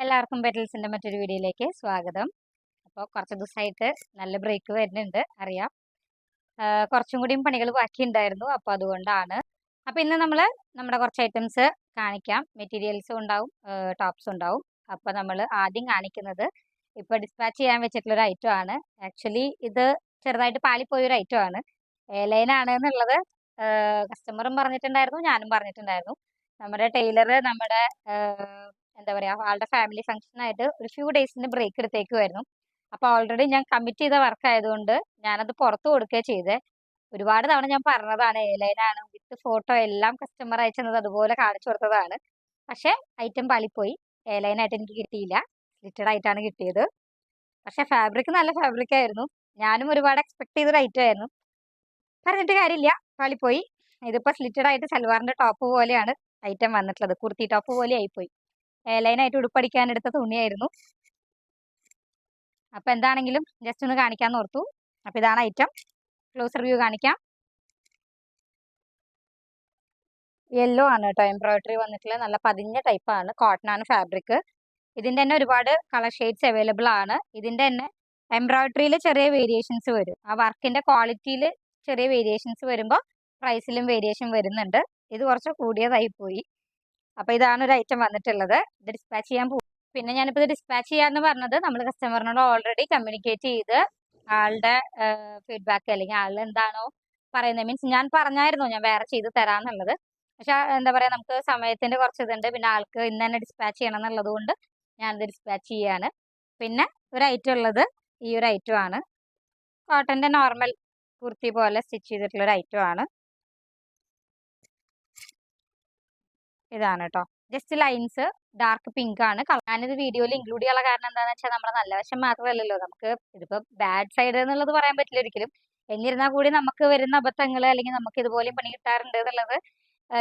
എല്ലാവർക്കും പെറ്റൽസിന്റെ മറ്റൊരു വീഡിയോയിലേക്ക് സ്വാഗതം. അപ്പോൾ കുറച്ച് ദിവസമായിട്ട് നല്ല ബ്രേക്ക് വരുന്നുണ്ട്, അറിയാം. കുറച്ചും കൂടിയും പണികൾ ബാക്കിയുണ്ടായിരുന്നു, അപ്പോൾ അതുകൊണ്ടാണ്. അപ്പോൾ ഇന്ന് നമ്മൾ നമ്മുടെ കുറച്ച് ഐറ്റംസ് കാണിക്കാം. മെറ്റീരിയൽസും ഉണ്ടാവും, ടോപ്സും ഉണ്ടാവും. അപ്പോൾ നമ്മൾ ആദ്യം കാണിക്കുന്നത് ഇപ്പോൾ ഡിസ്പാച്ച് ചെയ്യാൻ വെച്ചിട്ടുള്ളൊരു ഐറ്റം ആണ്. ആക്ച്വലി ഇത് ചെറുതായിട്ട് പാളിപ്പോയൊരു ഐറ്റം ആണ്. എയർലൈനാണ് എന്നുള്ളത് കസ്റ്റമറും പറഞ്ഞിട്ടുണ്ടായിരുന്നു, ഞാനും പറഞ്ഞിട്ടുണ്ടായിരുന്നു. നമ്മുടെ ടൈലർ നമ്മുടെ എന്താ പറയുക, ആളുടെ ഫാമിലി ഫംഗ്ഷൻ ആയിട്ട് ഒരു ഫ്യൂ ഡേയ്സിന് ബ്രേക്ക് എടുത്തേക്കുമായിരുന്നു. അപ്പോൾ ഓൾറെഡി ഞാൻ കമ്മിറ്റ് ചെയ്ത വർക്ക് ആയതുകൊണ്ട് ഞാനത് പുറത്ത് കൊടുക്കുകയും ചെയ്തേ. ഒരുപാട് തവണ ഞാൻ പറഞ്ഞതാണ്, എയർലൈനാണ് വിത്ത് ഫോട്ടോ എല്ലാം കസ്റ്റമർ അയച്ചത് അതുപോലെ കാണിച്ചു കൊടുത്തതാണ്. പക്ഷേ ഐറ്റം പാളിപ്പോയി. എയർലൈനായിട്ട് എനിക്ക് കിട്ടിയില്ല, സ്ലിറ്റഡ് ആയിട്ടാണ് കിട്ടിയത്. പക്ഷെ ഫാബ്രിക് നല്ല ഫാബ്രിക് ആയിരുന്നു. ഞാനും ഒരുപാട് എക്സ്പെക്ട് ചെയ്തൊരു ഐറ്റം ആയിരുന്നു. പറഞ്ഞിട്ട് കാര്യമില്ല, പാളിപ്പോയി. ഇതിപ്പോൾ സ്ലിറ്റഡ് ആയിട്ട് സൽവാറിന്റെ ടോപ്പ് പോലെയാണ് ഐറ്റം വന്നിട്ടുള്ളത്. കുർത്തി ടോപ്പ് പോലെ ആയിപ്പോയി. എയർലൈനായിട്ട് ഉടുപ്പടിക്കാൻ എടുത്ത തുണിയായിരുന്നു. അപ്പൊ എന്താണെങ്കിലും ജസ്റ്റ് ഒന്ന് കാണിക്കാൻ ഓർത്തു. അപ്പൊ ഇതാണ് ഐറ്റം. ക്ലോസർ വ്യൂ കാണിക്കാം. യെല്ലോ ആണ് കേട്ടോ എംബ്രോയിഡറി വന്നിട്ടുള്ള, നല്ല പതിഞ്ഞ ടൈപ്പാണ്. കോട്ടൺ ആണ് ഫാബ്രിക്. ഇതിന്റെ തന്നെ ഒരുപാട് കളർ ഷെയ്ഡ്സ് അവൈലബിൾ ആണ്. ഇതിന്റെ തന്നെ എംബ്രോയിഡറിയിൽ ചെറിയ വേരിയേഷൻസ് വരും. ആ വർക്കിന്റെ ക്വാളിറ്റിയിൽ ചെറിയ വേരിയേഷൻസ് വരുമ്പോൾ പ്രൈസിലും വേരിയേഷൻ വരുന്നുണ്ട്. ഇത് കുറച്ച് കൂടിയതായി പോയി. അപ്പൊ ഇതാണ് ഒരു ഐറ്റം വന്നിട്ടുള്ളത്. ഇത് ഡിസ്പാച്ച് ചെയ്യാൻ പോകും. പിന്നെ ഞാനിപ്പോൾ ഇത് ഡിസ്പാച്ച് ചെയ്യാന്ന് പറഞ്ഞത്, നമ്മൾ കസ്റ്റമറിനോട് ഓൾറെഡി കമ്മ്യൂണിക്കേറ്റ് ചെയ്ത് ആളുടെ ഫീഡ്ബാക്ക് അല്ലെങ്കിൽ ആൾ എന്താണോ പറയുന്നത്, മീൻസ് ഞാൻ പറഞ്ഞായിരുന്നു ഞാൻ വേറെ ചെയ്ത് തരാന്നുള്ളത്. പക്ഷെ എന്താ പറയാ, നമുക്ക് സമയത്തിന്റെ കുറച്ച് ഇതുണ്ട്. പിന്നെ ആൾക്ക് ഇന്ന് തന്നെ ഡിസ്പാച്ച് ചെയ്യണം എന്നുള്ളത് കൊണ്ട് ഞാനിത് ഡിസ്പാച്ച് ചെയ്യാണ്. പിന്നെ ഒരു ഐറ്റം ഉള്ളത് ഈ ഒരു ഐറ്റം ആണ്. കോട്ടന്റെ നോർമൽ കുർത്തി പോലെ സ്റ്റിച്ച് ചെയ്തിട്ടുള്ള ഒരു ഐറ്റം ആണ്. ഇതാണ് കേട്ടോ. ജസ്റ്റ് ലൈൻസ് ഡാർക്ക് പിങ്ക് ആണ്. ഞാനിത് വീഡിയോയിൽ ഇൻക്ലൂഡ് ചെയ്യാനുള്ള കാരണം എന്താണെന്ന് വെച്ചാൽ നമ്മുടെ നല്ല വശം മാത്രമല്ലല്ലോ, നമുക്ക് ഇതിപ്പോ ബാഡ് സൈഡ് എന്നുള്ളത് പറയാൻ പറ്റില്ല ഒരിക്കലും. എന്നിരുന്നാൽ കൂടി നമുക്ക് വരുന്ന അബദ്ധങ്ങൾ അല്ലെങ്കിൽ നമുക്ക് ഇതുപോലെയും പണി കിട്ടാറുണ്ട് എന്നുള്ളത്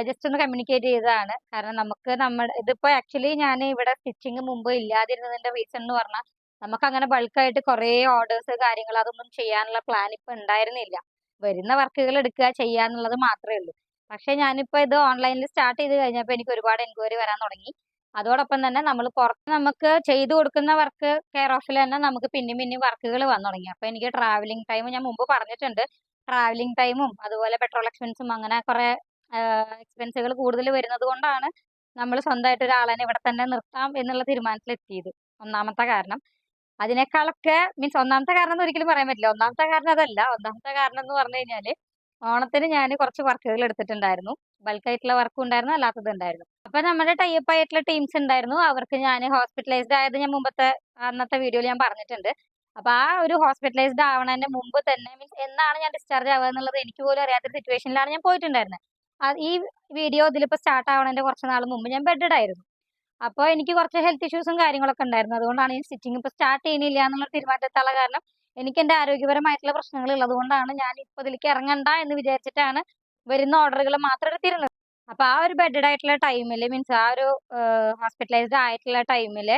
ജസ്റ്റ് ഒന്ന് കമ്മ്യൂണിക്കേറ്റ് ചെയ്തതാണ്. കാരണം നമുക്ക് നമ്മുടെ ഇതിപ്പോ ആക്ച്വലി ഞാൻ ഇവിടെ സ്റ്റിച്ചിങ് മുമ്പ് ഇല്ലാതിരുന്നതിന്റെ റീസൺ എന്ന് പറഞ്ഞാൽ, നമുക്ക് അങ്ങനെ ബൾക്കായിട്ട് കുറേ ഓർഡേഴ്സ് കാര്യങ്ങൾ അതൊന്നും ചെയ്യാനുള്ള പ്ലാൻ ഇപ്പൊ ഉണ്ടായിരുന്നില്ല. വരുന്ന വർക്കുകൾ എടുക്കുക ചെയ്യാന്നുള്ളത് മാത്രമേ ഉള്ളൂ. പക്ഷെ ഞാനിപ്പോ ഇത് ഓൺലൈനിൽ സ്റ്റാർട്ട് ചെയ്ത് കഴിഞ്ഞപ്പോൾ എനിക്ക് ഒരുപാട് എൻക്വയറി വരാൻ തുടങ്ങി. അതോടൊപ്പം തന്നെ നമ്മൾ പുറത്ത് നമുക്ക് ചെയ്തു കൊടുക്കുന്ന വർക്ക് കെയർ ഓഫിൽ തന്നെ നമുക്ക് പിന്നെയും പിന്നെയും വർക്കുകൾ വന്നു തുടങ്ങി. അപ്പൊ എനിക്ക് ട്രാവലിംഗ് ടൈം ഞാൻ മുമ്പ് പറഞ്ഞിട്ടുണ്ട്, ട്രാവലിംഗ് ടൈമും അതുപോലെ പെട്രോൾ എക്സ്പെൻസും അങ്ങനെ കുറെ എക്സ്പെൻസുകൾ കൂടുതൽ വരുന്നത് കൊണ്ടാണ് നമ്മൾ സ്വന്തമായിട്ട് ഒരാളെ ഇവിടെ തന്നെ നിർത്താം എന്നുള്ള തീരുമാനത്തിലെത്തിയത്. ഒന്നാമത്തെ കാരണം. അതിനേക്കാളൊക്കെ മീൻസ് ഒന്നാമത്തെ കാരണം എന്ന് ഒരിക്കലും പറയാൻ പറ്റില്ല. ഒന്നാമത്തെ കാരണം അതല്ല. ഒന്നാമത്തെ കാരണം എന്ന് പറഞ്ഞു കഴിഞ്ഞാല്, ഓണത്തിന് ഞാൻ കുറച്ച് വർക്കുകൾ എടുത്തിട്ടുണ്ടായിരുന്നു. ബൾക്കായിട്ടുള്ള വർക്കും ഉണ്ടായിരുന്നു, അല്ലാത്തത് ഉണ്ടായിരുന്നു. അപ്പൊ നമ്മുടെ ടൈപ്പ് ആയിട്ടുള്ള ടീംസ് ഉണ്ടായിരുന്നു. അവർക്ക് ഞാൻ ഹോസ്പിറ്റലൈസ്ഡ് ആയത് ഞാൻ മുമ്പത്തെ അന്നത്തെ വീഡിയോയിൽ ഞാൻ പറഞ്ഞിട്ടുണ്ട്. അപ്പൊ ആ ഒരു ഹോസ്പിറ്റലൈസ്ഡ് ആവണതിന്റെ മുമ്പ് തന്നെ, മീൻസ് എന്നാണ് ഞാൻ ഡിസ്ചാർജ് ആവുക എന്നുള്ളത് എനിക്ക് പോലും അറിയാത്തൊരു സിറ്റുവേഷനിലാണ് ഞാൻ പോയിട്ടുണ്ടായിരുന്നത്. ഈ വീഡിയോ ഇതിലിപ്പോ സ്റ്റാർട്ട് ആവണതിന്റെ കുറച്ച് നാൾ മുമ്പ് ഞാൻ ബെഡഡ് ആയിരുന്നു. അപ്പോൾ എനിക്ക് കുറച്ച് ഹെൽത്ത് ഇഷ്യൂസും കാര്യങ്ങളൊക്കെ ഉണ്ടായിരുന്നു. അതുകൊണ്ടാണ് ഈ സ്റ്റിച്ചിങ് ഇപ്പോൾ സ്റ്റാർട്ട് ചെയ്യുന്നില്ല എന്നുള്ള തീരുമാനത്തെത്താനുള്ള കാരണം, എനിക്ക് എൻ്റെ ആരോഗ്യപരമായിട്ടുള്ള പ്രശ്നങ്ങൾ ഉള്ളത് കൊണ്ടാണ് ഞാൻ ഇപ്പോൾ ഇതിലേക്ക് ഇറങ്ങണ്ട എന്ന് വിചാരിച്ചിട്ടാണ് വരുന്ന ഓർഡറുകൾ മാത്രം എടുത്തിരുന്നത്. അപ്പൊ ആ ഒരു ബെഡഡ് ആയിട്ടുള്ള ടൈമിൽ, മീൻസ് ആ ഒരു ഹോസ്പിറ്റലൈസ്ഡ് ആയിട്ടുള്ള ടൈമിൽ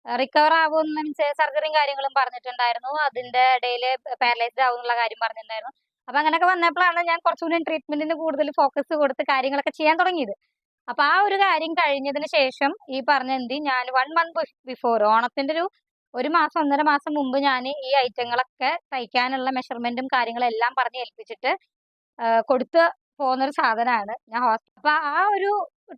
റിക്കവർ ആവുമെന്ന്, മീൻസ് സർജറിയും കാര്യങ്ങളും പറഞ്ഞിട്ടുണ്ടായിരുന്നു. അതിന്റെ ഇടയിൽ പാരലൈസ്ഡ് ആവുന്നുള്ള കാര്യം പറഞ്ഞിട്ടുണ്ടായിരുന്നു. അപ്പൊ അങ്ങനെയൊക്കെ വന്നപ്പോഴാണ് ഞാൻ കുറച്ചുകൂടി ട്രീറ്റ്മെന്റിന് കൂടുതൽ ഫോക്കസ് കൊടുത്ത് കാര്യങ്ങളൊക്കെ ചെയ്യാൻ തുടങ്ങിയത്. അപ്പൊ ആ ഒരു കാര്യം കഴിഞ്ഞതിന് ശേഷം ഈ പറഞ്ഞ ഞാൻ 1 മന്ത് ബിഫോർ ഓണത്തിന്റെ ഒരു മാസം 1.5 മാസം മുമ്പ് ഞാൻ ഈ ഐറ്റങ്ങളൊക്കെ തയ്ക്കാനുള്ള മെഷർമെന്റും കാര്യങ്ങളും എല്ലാം പറഞ്ഞ് ഏൽപ്പിച്ചിട്ട് കൊടുത്ത് പോകുന്നൊരു സാധനമാണ് ഞാൻ അപ്പൊ ആ ഒരു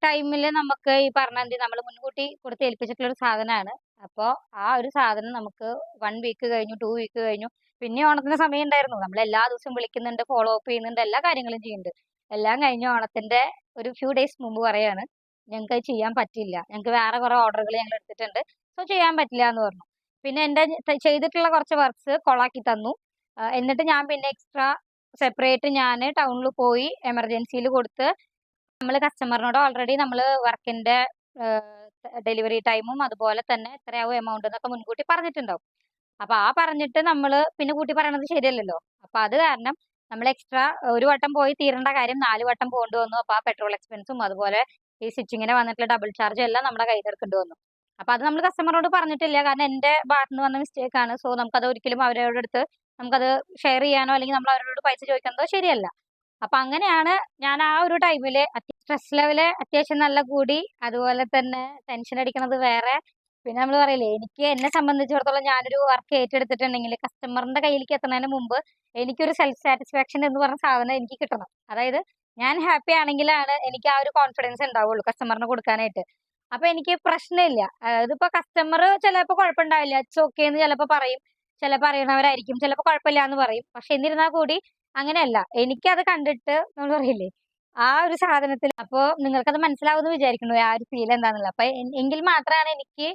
ടൈമിൽ നമുക്ക് ഈ പറഞ്ഞ നമ്മൾ മുൻകൂട്ടി കൊടുത്ത് ഏൽപ്പിച്ചിട്ടുള്ള ഒരു സാധനമാണ്. അപ്പോൾ ആ ഒരു സാധനം നമുക്ക് 1 വീക്ക് കഴിഞ്ഞു, 2 വീക്ക് കഴിഞ്ഞു. പിന്നെ ഓണത്തിന് സമയം ഉണ്ടായിരുന്നു. നമ്മൾ എല്ലാ ദിവസവും വിളിക്കുന്നുണ്ട്, ഫോളോ അപ്പ് ചെയ്യുന്നുണ്ട്, എല്ലാ കാര്യങ്ങളും ചെയ്യുന്നുണ്ട്. എല്ലാം കഴിഞ്ഞ ഓണത്തിന്റെ ഒരു ഫ്യൂ ഡേയ്സ് മുമ്പ് പറയാണ്, ഞങ്ങൾക്ക് അത് ചെയ്യാൻ പറ്റില്ല, ഞങ്ങൾക്ക് വേറെ കുറെ ഓർഡറുകൾ ഞങ്ങൾ എടുത്തിട്ടുണ്ട്, സോ ചെയ്യാൻ പറ്റില്ല എന്ന് പറഞ്ഞു. പിന്നെ എൻ്റെ ചെയ്തിട്ടുള്ള കുറച്ച് വർക്ക്സ് കൊളാക്കി തന്നു. എന്നിട്ട് ഞാൻ പിന്നെ എക്സ്ട്രാ സെപ്പറേറ്റ് ഞാൻ ടൗണിൽ പോയി എമർജൻസിയിൽ കൊടുത്ത്, നമ്മൾ കസ്റ്റമറിനോട് ഓൾറെഡി നമ്മൾ വർക്കിന്റെ ഡെലിവറി ടൈമും അതുപോലെ തന്നെ എത്രയാവും എമൗണ്ട് എന്നൊക്കെ മുൻകൂട്ടി പറഞ്ഞിട്ടുണ്ടാവും. അപ്പൊ ആ പറഞ്ഞിട്ട് നമ്മൾ പിന്നെ കൂട്ടി പറയണത് ശരിയല്ലല്ലോ. അപ്പൊ അത് കാരണം നമ്മൾ എക്സ്ട്രാ ഒരു വട്ടം പോയി തീരേണ്ട കാര്യം 4 വട്ടം പോകേണ്ടി വന്നു. അപ്പൊ ആ പെട്രോൾ എക്സ്പെൻസും അതുപോലെ ഈ സ്റ്റിച്ചിങ്ങിന് വന്നിട്ടുള്ള ഡബിൾ ചാർജും എല്ലാം നമ്മുടെ കയ്യിൽ എടുക്കേണ്ടി വന്നു. അപ്പൊ അത് നമ്മൾ കസ്റ്റമറോട് പറഞ്ഞിട്ടില്ല, കാരണം എന്റെ ഭാഗത്ത് നിന്ന് വന്ന മിസ്റ്റേക്ക് ആണ്. സോ നമുക്കത് ഒരിക്കലും അവരോട് അടുത്ത് നമുക്കത് ഷെയർ ചെയ്യാനോ അല്ലെങ്കിൽ നമ്മൾ അവരോട് പൈസ ചോദിക്കുന്നതോ ശരിയല്ല. അപ്പൊ അങ്ങനെയാണ് ഞാൻ ആ ഒരു ടൈമില് സ്ട്രെസ് ലെവല് അത്യാവശ്യം നല്ല കൂടി, അതുപോലെ തന്നെ ടെൻഷൻ അടിക്കുന്നത് വേറെ, പിന്നെ നമ്മൾ പറയില്ലേ, എനിക്ക് എന്നെ സംബന്ധിച്ചിടത്തോളം ഞാനൊരു വർക്ക് ഏറ്റെടുത്തിട്ടുണ്ടെങ്കിൽ കസ്റ്റമറിന്റെ കയ്യിലേക്ക് എത്തുന്നതിന് മുമ്പ് എനിക്കൊരു സെൽഫ് സാറ്റിസ്ഫാക്ഷൻ എന്ന് പറഞ്ഞ സാധനം എനിക്ക് കിട്ടണം. അതായത് ഞാൻ ഹാപ്പി ആണെങ്കിലാണ് എനിക്ക് ആ ഒരു കോൺഫിഡൻസ് ഉണ്ടാവുള്ളൂ കസ്റ്റമറിന് കൊടുക്കാനായിട്ട്. അപ്പൊ എനിക്ക് പ്രശ്നമില്ല. ഇതിപ്പോ കസ്റ്റമർ ചിലപ്പോൾ കുഴപ്പമുണ്ടാവില്ല, ഇറ്റ്സ് ഓക്കെ എന്ന് ചിലപ്പോൾ പറയും, ചിലപ്പോൾ അറിയണവരായിരിക്കും, ചിലപ്പോൾ കുഴപ്പമില്ല എന്ന് പറയും. പക്ഷെ എന്നിരുന്നാൽ കൂടി അങ്ങനെയല്ല, എനിക്കത് കണ്ടിട്ട് നമ്മൾ പറയില്ലേ, ആ ഒരു സാധനത്തിൽ അപ്പോ നിങ്ങൾക്കത് മനസ്സിലാവുമെന്ന് വിചാരിക്കുന്നു ആ ഒരു ഫീൽ എന്താണെന്നുള്ളത്. അപ്പൊ എങ്കിൽ മാത്രമാണ് എനിക്ക്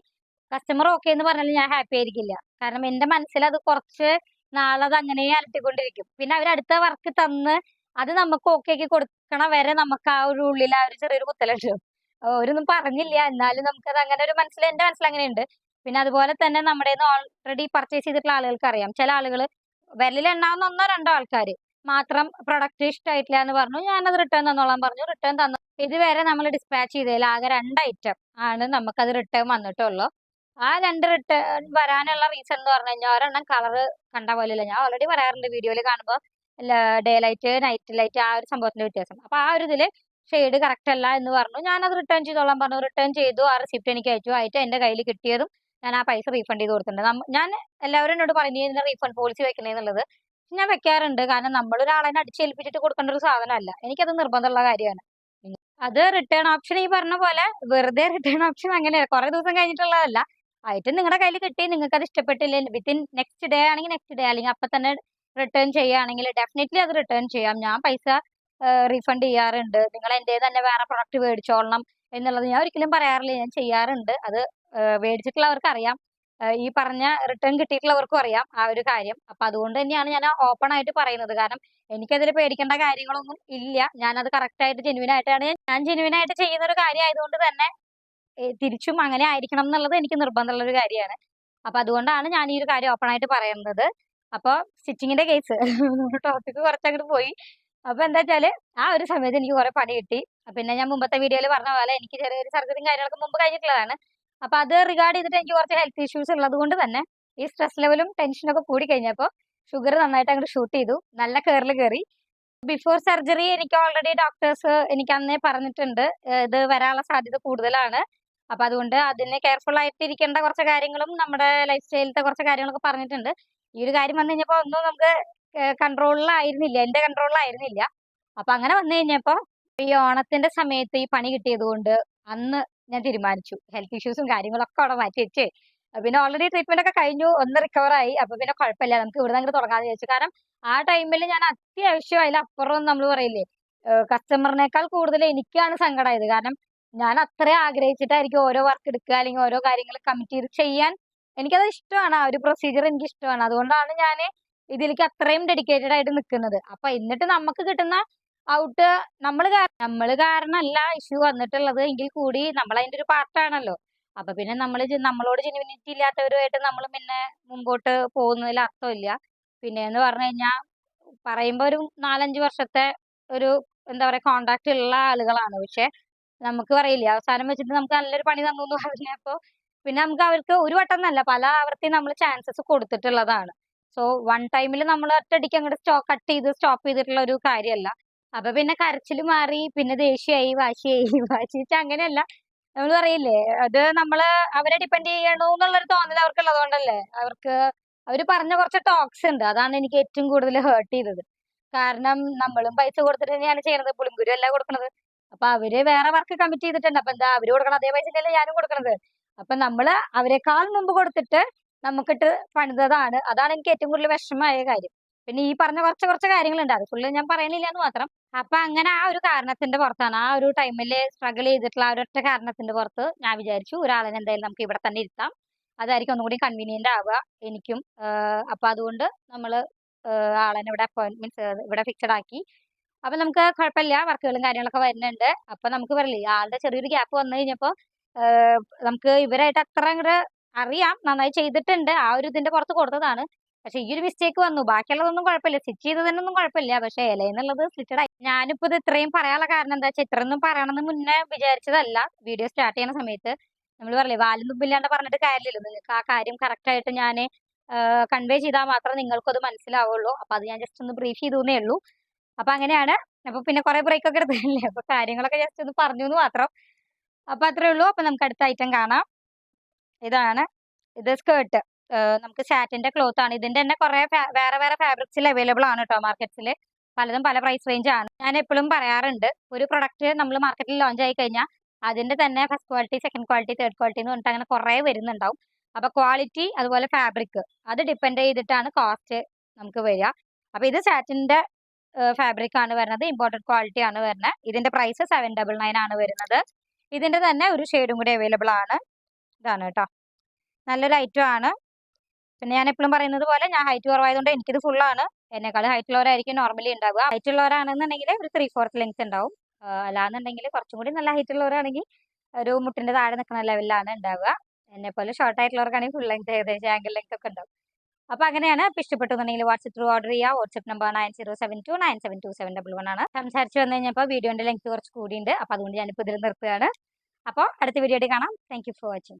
കസ്റ്റമർ ഓക്കെ എന്ന് പറഞ്ഞാൽ ഞാൻ ഹാപ്പി ആയിരിക്കില്ല. കാരണം എന്റെ മനസ്സിൽ അത് കുറച്ച് നാളത് അങ്ങനെ അലട്ടിക്കൊണ്ടിരിക്കും. പിന്നെ അവർ അടുത്ത വർക്ക് തന്ന് അത് നമുക്ക് ഓക്കെ ആക്കി കൊടുക്കണ വരെ നമുക്ക് ആ ഒരു ഉള്ളിൽ ആ ഒരു ചെറിയൊരു കുത്തലുണ്ടാവും. അവരൊന്നും പറഞ്ഞില്ല, എന്നാലും നമുക്കത് അങ്ങനെ ഒരു എന്റെ മനസ്സിൽ അങ്ങനെയുണ്ട്. പിന്നെ അതുപോലെ തന്നെ നമ്മുടെ ഓൾറെഡി പർച്ചേസ് ചെയ്തിട്ടുള്ള ആളുകൾക്ക് അറിയാം. ചില ആളുകൾ വിരലിലെണ്ണാവുന്ന ഒന്നോ രണ്ടോ ആൾക്കാർ മാത്രം പ്രൊഡക്റ്റ് ഇഷ്ടമായിട്ടില്ല എന്ന് പറഞ്ഞു, ഞാനത് റിട്ടേൺ തന്നോളാൻ പറഞ്ഞു, റിട്ടേൺ തന്നു. ഇതുവരെ നമ്മൾ ഡിസ്പാച്ച് ചെയ്തതിൽ ആകെ 2 ഐറ്റം ആണ് നമുക്കത് റിട്ടേൺ വന്നിട്ടുള്ളൂ. ആ 2 റിട്ടേൺ വരാനുള്ള റീസൺ എന്ന് പറഞ്ഞു കഴിഞ്ഞാൽ, ഒരെണ്ണം കളർ കണ്ട പോലെയല്ല. ഞാൻ ഓൾറെഡി പറയാറുണ്ട് വീഡിയോയിൽ കാണുമ്പോൾ ഡേ ലൈറ്റ് നൈറ്റ് ലൈറ്റ് ആ ഒരു സംഭവത്തിന്റെ വ്യത്യാസം. അപ്പൊ ആ ഒരു ഇതില് ഷെയ്ഡ് കറക്റ്റ് അല്ല എന്ന് പറഞ്ഞു, ഞാനത് റിട്ടേൺ ചെയ്തോളാൻ പറഞ്ഞു, റിട്ടേൺ ചെയ്തു. ആ റെസിപ്റ്റ് എനിക്ക് അയച്ചു. ആയിട്ട് എന്റെ കയ്യിൽ കിട്ടിയതും ഞാൻ ആ പൈസ റീഫണ്ട് ചെയ്ത് കൊടുത്തിട്ടുണ്ട്. ഞാൻ എല്ലാവരും എന്നോട് പറഞ്ഞു ഇതിന്റെ റീഫണ്ട് പോളിസി വെക്കണേന്നുള്ളത്. ഞാൻ വെക്കാറുണ്ട്. കാരണം നമ്മളൊരാളെ അടിച്ചേൽപ്പിച്ചിട്ട് കൊടുക്കേണ്ട ഒരു സാധനമല്ല, എനിക്കത് നിർബന്ധമുള്ള കാര്യമാണ്. അത് റിട്ടേൺ ഓപ്ഷൻ ഈ പറഞ്ഞ പോലെ വെറുതെ റിട്ടേൺ ഓപ്ഷൻ അങ്ങനെയല്ല, കുറെ ദിവസം കഴിഞ്ഞിട്ടുള്ളതല്ല. ആയിട്ട് നിങ്ങളുടെ കയ്യിൽ കിട്ടി, നിങ്ങൾക്ക് അത് ഇഷ്ടപ്പെട്ടില്ല, വിത്തിൻ നെക്സ്റ്റ് ഡേ ആണെങ്കിൽ നെക്സ്റ്റ് ഡേ, അല്ലെങ്കിൽ അപ്പൊ തന്നെ റിട്ടേൺ ചെയ്യുകയാണെങ്കിൽ ഡെഫിനറ്റ്ലി അത് റിട്ടേൺ ചെയ്യാം. ഞാൻ പൈസ റീഫണ്ട് ചെയ്യാറുണ്ട്. നിങ്ങൾ എൻ്റെ തന്നെ വേറെ പ്രൊഡക്റ്റ് മേടിച്ചോളണം എന്നുള്ളത് ഞാൻ ഒരിക്കലും പറയാറില്ല, ഞാൻ ചെയ്യാറുണ്ട്. അത് മേടിച്ചിട്ടുള്ളവർക്ക് അറിയാം, ഈ പറഞ്ഞ റിട്ടേൺ കിട്ടിയിട്ടുള്ളവർക്കും അറിയാം ആ ഒരു കാര്യം. അപ്പൊ അതുകൊണ്ട് തന്നെയാണ് ഞാൻ ഓപ്പൺ ആയിട്ട് പറയുന്നത്. കാരണം എനിക്കതിൽ പേടിക്കേണ്ട കാര്യങ്ങളൊന്നും ഇല്ല. ഞാനത് കറക്റ്റ് ആയിട്ട് ജെന്യുവൻ ആയിട്ടാണ് ഞാൻ ജെന്യുവൻ ആയിട്ട് ചെയ്യുന്ന ഒരു കാര്യം ആയതുകൊണ്ട് തന്നെ തിരിച്ചും അങ്ങനെ ആയിരിക്കണം എന്നുള്ളത് എനിക്ക് നിർബന്ധമുള്ള ഒരു കാര്യമാണ്. അപ്പൊ അതുകൊണ്ടാണ് ഞാൻ ഈ ഒരു കാര്യം ഓപ്പൺ ആയിട്ട് പറയുന്നത്. അപ്പൊ സ്റ്റിച്ചിങ്ങിന്റെ കേസ് ടോപ്പിക്ക് കുറച്ചങ്ങോട്ട് പോയി. അപ്പൊ എന്താ വെച്ചാല് ആ ഒരു സമയത്ത് എനിക്ക് കുറെ പണി കിട്ടി. പിന്നെ ഞാൻ മുമ്പത്തെ വീഡിയോയിൽ പറഞ്ഞ പോലെ എനിക്ക് ചെറിയൊരു സർജറിയും കാര്യങ്ങളൊക്കെ മുമ്പ് കഴിഞ്ഞിട്ടുള്ളതാണ്. അപ്പൊ അത് റിഗാർഡ് ചെയ്തിട്ട് എനിക്ക് കുറച്ച് ഹെൽത്ത് ഇഷ്യൂസ് ഉള്ളത് കൊണ്ട് തന്നെ ഈ സ്ട്രെസ് ലെവലും ടെൻഷനൊക്കെ കൂടി കഴിഞ്ഞപ്പോൾ ഷുഗർ നന്നായിട്ട് അങ്ങോട്ട് ഷൂട്ട് ചെയ്തു, നല്ല കയറിൽ കയറി. ബിഫോർ സർജറി എനിക്ക് ഓൾറെഡി ഡോക്ടേഴ്സ് എനിക്ക് അന്നേ പറഞ്ഞിട്ടുണ്ട് ഇത് വരാനുള്ള സാധ്യത കൂടുതലാണ്. അപ്പൊ അതുകൊണ്ട് അതിന് കെയർഫുൾ ആയിട്ട് ഇരിക്കേണ്ട കുറച്ച് കാര്യങ്ങളും നമ്മുടെ ലൈഫ് സ്റ്റൈലിലത്തെ കുറച്ച് കാര്യങ്ങളൊക്കെ പറഞ്ഞിട്ടുണ്ട്. ഈ ഒരു കാര്യം വന്നു കഴിഞ്ഞപ്പോൾ ഒന്നും നമുക്ക് കൺട്രോളിലായിരുന്നില്ല, എന്റെ കൺട്രോളിലായിരുന്നില്ല. അപ്പൊ അങ്ങനെ വന്നു കഴിഞ്ഞപ്പോ ഈ ഓണത്തിന്റെ സമയത്ത് ഈ പണി കിട്ടിയത് കൊണ്ട് അന്ന് ഞാൻ തീരുമാനിച്ചു ഹെൽത്ത് ഇഷ്യൂസും കാര്യങ്ങളൊക്കെ അവിടെ മാറ്റി വെച്ച്. പിന്നെ ഓൾറെഡി ട്രീറ്റ്മെന്റ് ഒക്കെ കഴിഞ്ഞു, ഒന്ന് റിക്കവർ ആയി. അപ്പൊ പിന്നെ കുഴപ്പമില്ല, നമുക്ക് ഇവിടെ അങ്ങോട്ട് തുടങ്ങാന്ന് വിചാരിച്ചു. കാരണം ആ ടൈമിൽ ഞാൻ അത്യാവശ്യം അതിലപ്പുറം നമ്മൾ പറയില്ലേ, കസ്റ്റമറിനേക്കാൾ കൂടുതൽ എനിക്കാണ് സങ്കടമായത്. കാരണം ഞാൻ അത്രയും ആഗ്രഹിച്ചിട്ടായിരിക്കും ഓരോ വർക്ക് എടുക്കുക അല്ലെങ്കിൽ ഓരോ കാര്യങ്ങൾ കമ്മിറ്റ് ചെയ്ത് ചെയ്യാൻ. എനിക്കത് ഇഷ്ടമാണ്, ആ ഒരു പ്രൊസീജിയർ എനിക്ക് ഇഷ്ടമാണ്. അതുകൊണ്ടാണ് ഞാൻ ഇതിലേക്ക് അത്രയും ഡെഡിക്കേറ്റഡ് ആയിട്ട് നിൽക്കുന്നത്. അപ്പൊ എന്നിട്ട് നമുക്ക് കിട്ടുന്ന ഔട്ട് നമ്മൾ കാരണമല്ല ഇഷ്യൂ വന്നിട്ടുള്ളത് എങ്കിൽ കൂടി നമ്മൾ അതിന്റെ ഒരു പാർട്ടാണല്ലോ. അപ്പൊ പിന്നെ നമ്മളോട് ജെന്യൂനിറ്റി ഇല്ലാത്തവരുമായിട്ട് നമ്മൾ പിന്നെ മുമ്പോട്ട് പോകുന്നതിൽ അർത്ഥമില്ല. പിന്നെ എന്ന് പറഞ്ഞു കഴിഞ്ഞാൽ പറയുമ്പോ ഒരു 4-5 വർഷത്തെ ഒരു എന്താ പറയാ കോണ്ടാക്ട് ഉള്ള ആളുകളാണ്. പക്ഷെ നമുക്ക് പറയില്ലേ, അവസാനം വെച്ചിട്ട് നമുക്ക് നല്ലൊരു പണി തന്നു എന്ന് പറഞ്ഞപ്പോ പിന്നെ നമുക്ക് അവർക്ക് ഒരു വട്ടം എന്നല്ല പല ആവർത്തി നമ്മൾ ചാൻസസ് കൊടുത്തിട്ടുള്ളതാണ്. സോ വൺ ടൈമിൽ നമ്മൾ ഒറ്റയടിക്ക് അങ്ങോട്ട് കട്ട് ചെയ്ത് സ്റ്റോപ്പ് ചെയ്തിട്ടുള്ള ഒരു കാര്യമല്ല. അപ്പൊ പിന്നെ കരച്ചിൽ മാറി, പിന്നെ ദേഷ്യമായി, വാശിയായി. വാശി വെച്ചാൽ അങ്ങനെയല്ല, നമ്മൾ പറയില്ലേ, അത് നമ്മള് അവരെ ഡിപ്പെൻഡ് ചെയ്യണു എന്നുള്ളൊരു തോന്നൽ അവർക്കുള്ളത് കൊണ്ടല്ലേ. അവര് പറഞ്ഞ കുറച്ച് ടോക്സ് ഉണ്ട്, അതാണ് എനിക്ക് ഏറ്റവും കൂടുതൽ ഹേർട്ട് ചെയ്തത്. കാരണം നമ്മളും പൈസ കൊടുത്തിട്ട് തന്നെയാണ് ചെയ്യണത്, പുളിങ്കുരു അല്ല കൊടുക്കണത്. അപ്പൊ അവര് വേറെ വർക്ക് കമ്മിറ്റ് ചെയ്തിട്ടുണ്ട്. അപ്പൊ എന്താ അവര് കൊടുക്കണം അതേ പൈസ ഞാനും കൊടുക്കണത്. അപ്പൊ നമ്മള് അവരെക്കാൾ മുമ്പ് കൊടുത്തിട്ട് നമുക്കിട്ട് പണിതതാണ്. അതാണ് എനിക്ക് ഏറ്റവും കൂടുതൽ വിഷമമായ കാര്യം. പിന്നെ ഈ പറഞ്ഞ കുറച്ച് കാര്യങ്ങളുണ്ട്, അത് ഫുള്ള് ഞാൻ പറയണില്ല എന്ന് മാത്രം. അപ്പൊ അങ്ങനെ ആ ഒരു കാരണത്തിന്റെ പുറത്താണ്, ആ ഒരു ടൈമിൽ സ്ട്രഗിൾ ചെയ്തിട്ടുള്ള ആ ഒരൊറ്റ കാരണത്തിന്റെ പുറത്ത് ഞാൻ വിചാരിച്ചു ഒരാളിനെ എന്തായാലും നമുക്ക് ഇവിടെ തന്നെ ഇരുത്താം, അതായിരിക്കും ഒന്നുകൂടി കൺവീനിയന്റ് ആവുക എനിക്കും. അപ്പൊ അതുകൊണ്ട് നമ്മള് ആളെ ഇവിടെ അപ്പോയിന്റ്മെന്റ് ഇവിടെ ഫിക്സഡ് ആക്കി. അപ്പൊ നമുക്ക് കുഴപ്പമില്ല, വർക്കുകളും കാര്യങ്ങളൊക്കെ വരുന്നുണ്ട്. അപ്പൊ നമുക്ക് പറയില്ലേ, ആളുടെ ചെറിയൊരു ഗ്യാപ്പ് വന്നു കഴിഞ്ഞപ്പോ നമുക്ക് ഇവരായിട്ട് അത്ര അങ്ങോട്ട് അറിയാം, നന്നായി ചെയ്തിട്ടുണ്ട്, ആ ഒരു ഇതിന്റെ പുറത്ത് കൊടുത്തതാണ്. പക്ഷെ ഈ ഒരു മിസ്റ്റേക്ക് വന്നു, ബാക്കിയുള്ളതൊന്നും കുഴപ്പമില്ല, സ്റ്റിച്ച് ചെയ്തതിനൊന്നും കുഴപ്പമില്ല. പക്ഷെ ഇലയെന്നുള്ളത് സ്ലിറ്റഡ് ആയി. ഞാനിപ്പോ ഇത് ഇത്രയും പറയാനുള്ള കാരണം എന്താ വെച്ചാൽ ഇത്രയൊന്നും പറയണമെന്ന് മുന്നേ വിചാരിച്ചതല്ല. വീഡിയോ സ്റ്റാർട്ട് ചെയ്യുന്ന സമയത്ത് നമ്മൾ പറയില്ലേ, വാലും തുമ്പില്ലാണ്ട് പറഞ്ഞിട്ട് കാര്യമില്ലല്ലോ. നിങ്ങൾക്ക് ആ കാര്യം കറക്റ്റ് ആയിട്ട് ഞാൻ കൺവേ ചെയ്താൽ മാത്രമേ നിങ്ങൾക്കും അത് മനസ്സിലാവുള്ളൂ. അപ്പൊ അത് ഞാൻ ജസ്റ്റ് ഒന്ന് ബ്രീഫ് ചെയ്തേ ഉള്ളൂ. അപ്പൊ അങ്ങനെയാണ്. അപ്പൊ പിന്നെ കുറെ ബ്രേക്ക് ഒക്കെ എടുത്തില്ലേ, അപ്പൊ കാര്യങ്ങളൊക്കെ ജസ്റ്റ് ഒന്ന് പറഞ്ഞു എന്ന് മാത്രം. അപ്പൊ അത്രേ ഉള്ളൂ. അപ്പൊ നമുക്ക് അടുത്ത ഐറ്റം കാണാം. ഇതാണ് ഇത് സ്കേർട്ട്. നമുക്ക് സാറ്റിന്റെ ക്ലോത്ത് ആണ്. ഇതിന്റെ തന്നെ കുറെ വേറെ വേറെ ഫാബ്രിക്സിൽ അവൈലബിൾ ആണ് കേട്ടോ മാർക്കറ്റ്സിൽ. പലതും പല പ്രൈസ് റേഞ്ച് ആണ്. ഞാൻ എപ്പോഴും പറയാറുണ്ട്, ഒരു പ്രൊഡക്റ്റ് നമ്മൾ മാർക്കറ്റിൽ ലോഞ്ച് ആയി കഴിഞ്ഞാൽ അതിന്റെ തന്നെ first quality, second quality, third quality എന്ന് പറഞ്ഞിട്ട് അങ്ങനെ കുറെ വരുന്നുണ്ടാവും. അപ്പൊ ക്വാളിറ്റി അതുപോലെ ഫാബ്രിക് അത് ഡിപ്പെൻഡ് ചെയ്തിട്ടാണ് കോസ്റ്റ് നമുക്ക് വരിക. അപ്പൊ ഇത് സാറ്റിന്റെ ഫാബ്രിക് ആണ് വരുന്നത്, ഇമ്പോർട്ടഡ് ക്വാളിറ്റി ആണ് വരുന്നത്. ഇതിന്റെ പ്രൈസ് 799 ആണ് വരുന്നത്. ഇതിന്റെ തന്നെ ഒരു ഷെയ്ഡും കൂടി അവൈലബിൾ ആണ്. ഇതാണ് കേട്ടോ, നല്ലൊരു ഐറ്റം ആണ്. പിന്നെ ഞാൻ എപ്പോഴും പറയുന്നത് പോലെ ഞാൻ ഹൈറ്റ് കുറവായതുകൊണ്ട് എനിക്കിത് ഫുള്ളാണ്. എന്നെക്കാൾ ഹൈറ്റ് ഉള്ളവരായിരിക്കും നോർമലി ഉണ്ടാവുക. ഹൈറ്റ് ഉള്ളവരാണെന്നുണ്ടെങ്കിൽ ഒരു 3/4 ലെങ്ത് ഉണ്ടാവും. അല്ലാന്നുണ്ടെങ്കിൽ കുറച്ചും കൂടി നല്ല ഹൈറ്റ് ഉള്ളവരാണെങ്കിൽ ഒരു മുട്ടിന്റെ താഴെ നിൽക്കുന്ന ലെവലിലാണ് ഉണ്ടാവുക. എന്നെ പോലെ ഷോർട്ട് ആയിട്ടുള്ളവർക്കാണെങ്കിൽ ഫുൾ ലെങ്ത് ഏകദേശം ആംഗിൾ ലെങ്ത് ഒക്കെ ഉണ്ടാവും. അപ്പൊ അങ്ങനെയാണ്. അപ്പൊ ഇഷ്ടപ്പെട്ടുണ്ടെങ്കിൽ വാട്സ്ആപ്പ് ത്രൂ ഓർഡർ ചെയ്യുക. വാട്സ്ആപ്പ് നമ്പർ 9072972711 ആണ്. സംസാരിച്ച് വന്നു കഴിഞ്ഞപ്പോൾ വീഡിയോന്റെ ലെങ്ത് കുറച്ച് കൂടിയുണ്ട്. അപ്പൊ അതുകൊണ്ട് ഞാനിപ്പോൾ ഇതിൽ നിർത്തുകയാണ്. അപ്പോൾ അടുത്ത വീഡിയോയിൽ കാണാം. Thank you for watching.